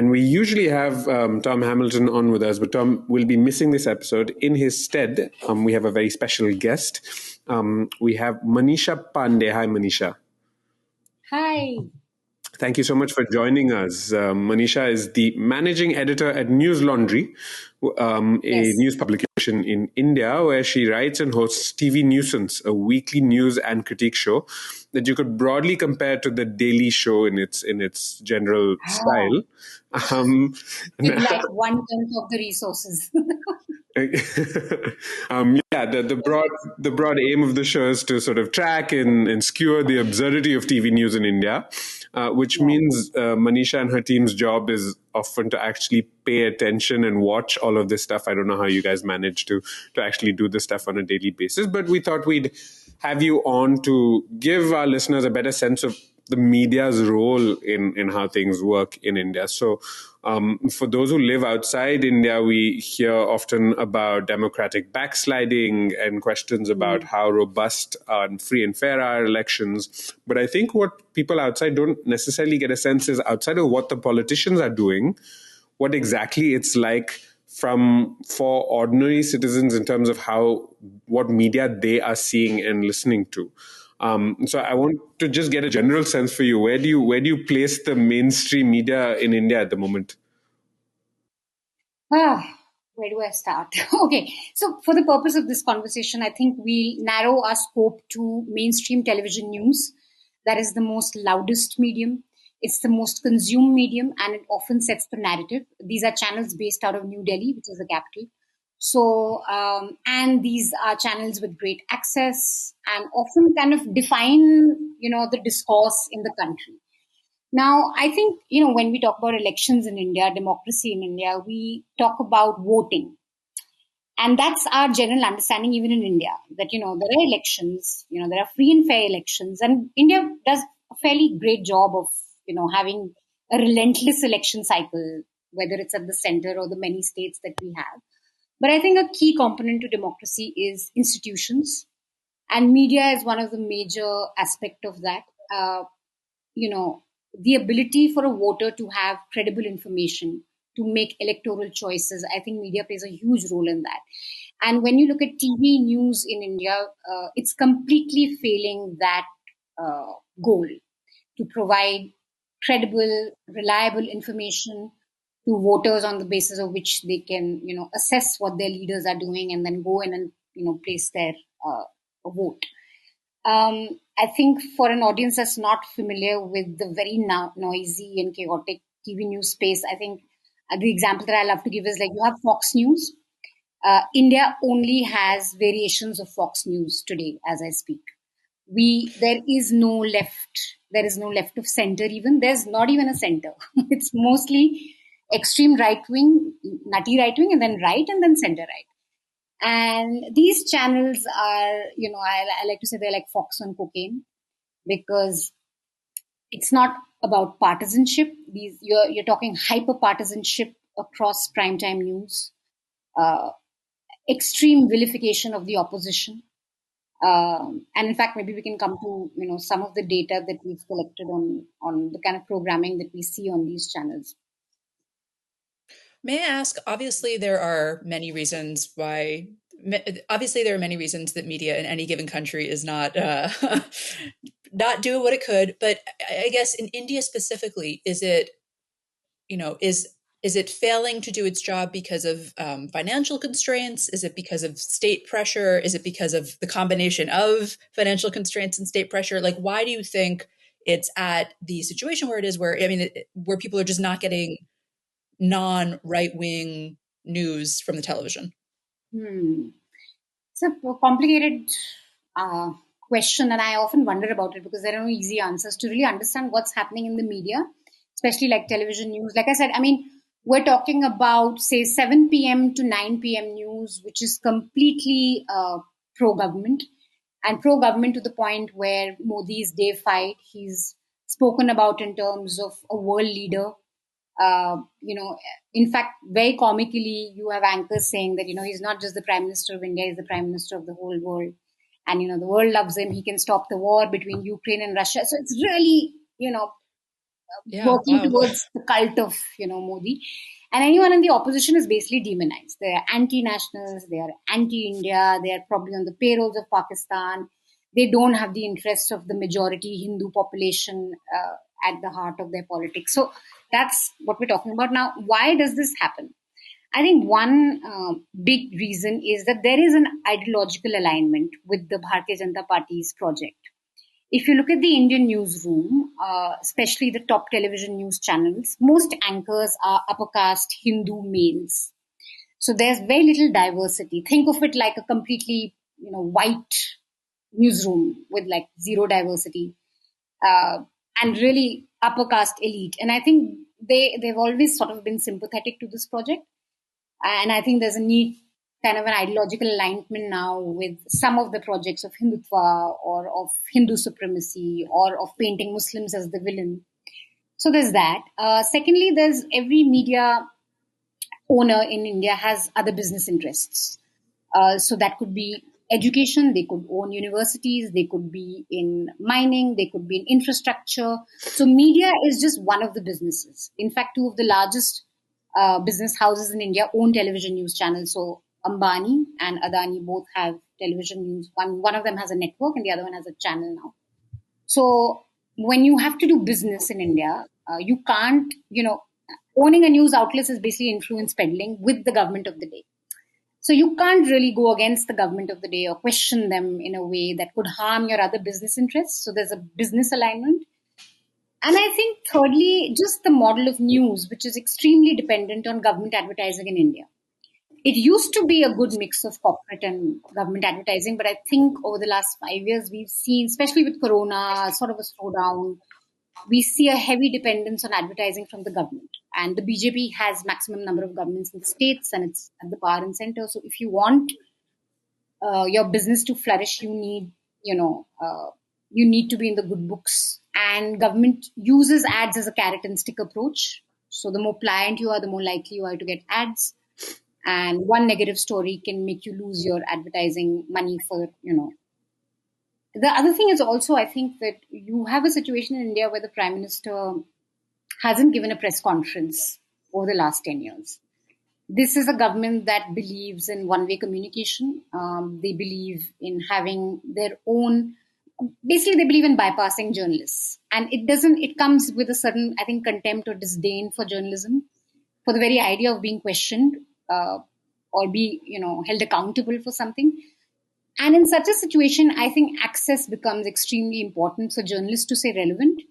And we usually have Tom Hamilton on with us, but Tom will be missing this episode. In his stead, we have a very special guest. We have Manisha Pande. Hi, Manisha. Hi. Thank you so much for joining us. Manisha is the managing editor at Newslaundry, a news publication in India, where she writes and hosts TV Newsance, a weekly news and critique show that you could broadly compare to the Daily Show in its general style. With like 1/10 of the resources. The broad aim of the show is to sort of track and skewer the absurdity of TV news in India, which means Manisha and her team's job is often to actually pay attention and watch all of this stuff. I don't know how you guys manage to actually do this stuff on a daily basis, but we thought we'd have you on to give our listeners a better sense of the media's role in how things work in India. So for those who live outside India, we hear often about democratic backsliding and questions about how robust and free and fair are elections. But I think what people outside don't necessarily get a sense is, outside of what the politicians are doing, what exactly it's like for ordinary citizens in terms of what media they are seeing and listening to. So I want to just get a general sense for you. Where do you place the mainstream media in India at the moment? Where do I start? Okay, so for the purpose of this conversation, I think we narrow our scope to mainstream television news. That is the most loudest medium. It's the most consumed medium, and it often sets the narrative. These are channels based out of New Delhi, which is the capital. So, and these are channels with great access and often kind of define, the discourse in the country. Now, I think, when we talk about elections in India, democracy in India, we talk about voting. And that's our general understanding, even in India, that, there are elections, there are free and fair elections. And India does a fairly great job of, having a relentless election cycle, whether it's at the center or the many states that we have. But I think a key component to democracy is institutions, and media is one of the major aspects of that. The ability for a voter to have credible information, to make electoral choices. I think media plays a huge role in that. And when you look at TV news in India, it's completely failing that goal to provide credible, reliable information to voters on the basis of which they can, assess what their leaders are doing and then go in and, place their vote. I think for an audience that's not familiar with the very noisy and chaotic TV news space, I think the example that I love to give is like you have Fox News. India only has variations of Fox News today as I speak. There is no left of center even. There's not even a center. It's mostly extreme right-wing, nutty right-wing, and then center right. And these channels are, I like to say they're like Fox on cocaine, because it's not about partisanship. You're talking hyper partisanship across primetime news, extreme vilification of the opposition. And in fact, maybe we can come to, some of the data that we've collected on the kind of programming that we see on these channels. May I ask, obviously there are many reasons that media in any given country is not not doing what it could, but I guess in India specifically, is it failing to do its job because of financial constraints? Is it because of state pressure? Is it because of the combination of financial constraints and state pressure? Like, why do you think it's at the situation where it is, where people are just not getting non-right-wing news from the television? It's a complicated question, and I often wonder about it because there are no easy answers to really understand what's happening in the media, especially like television news. Like I said, we're talking about, say, 7 p.m. to 9 p.m. news, which is completely pro-government, and pro-government to the point where Modi's day fight, he's spoken about in terms of a world leader. In fact, very comically, you have anchors saying that, he's not just the Prime Minister of India, he's the Prime Minister of the whole world. And, the world loves him. He can stop the war between Ukraine and Russia. So it's really, working wow. towards the cult of, Modi. And anyone in the opposition is basically demonized. They are anti-nationals, they are anti-India, they are probably on the payrolls of Pakistan. They don't have the interests of the majority Hindu population at the heart of their politics. So that's what we're talking about now. Why does this happen? I think one big reason is that there is an ideological alignment with the Bharatiya Janata Party's project. If you look at the Indian newsroom, especially the top television news channels, most anchors are upper caste Hindu males. So there's very little diversity. Think of it like a completely, white newsroom with like zero diversity, and really upper caste elite. And I think they've always sort of been sympathetic to this project. And I think there's a neat kind of an ideological alignment now with some of the projects of Hindutva or of Hindu supremacy or of painting Muslims as the villain. So there's that. Secondly, there's every media owner in India has other business interests. So that could be education, they could own universities, they could be in mining, they could be in infrastructure. So media is just one of the businesses. In fact, two of the largest business houses in India own television news channels. So Ambani and Adani both have television news. One of them has a network and the other one has a channel now. So when you have to do business in India, you can't, owning a news outlet is basically influence peddling with the government of the day. So you can't really go against the government of the day or question them in a way that could harm your other business interests. So there's a business alignment. And I think thirdly, just the model of news, which is extremely dependent on government advertising in India. It used to be a good mix of corporate and government advertising, but I think over the last 5 years, we've seen, especially with Corona, sort of a slowdown. We see a heavy dependence on advertising from the government. And the BJP has maximum number of governments in the states and it's at the power and center. So if you want your business to flourish, you need, you need to be in the good books. And government uses ads as a carrot and stick approach. So the more pliant you are, the more likely you are to get ads. And one negative story can make you lose your advertising money for, The other thing is also, I think that you have a situation in India where the Prime Minister hasn't given a press conference over the last 10 years. This is a government that believes in one-way communication. They believe in having their own, basically they believe in bypassing journalists. And it comes with a certain, I think, contempt or disdain for journalism, for the very idea of being questioned or be, held accountable for something. And in such a situation, I think access becomes extremely important for journalists to stay relevant.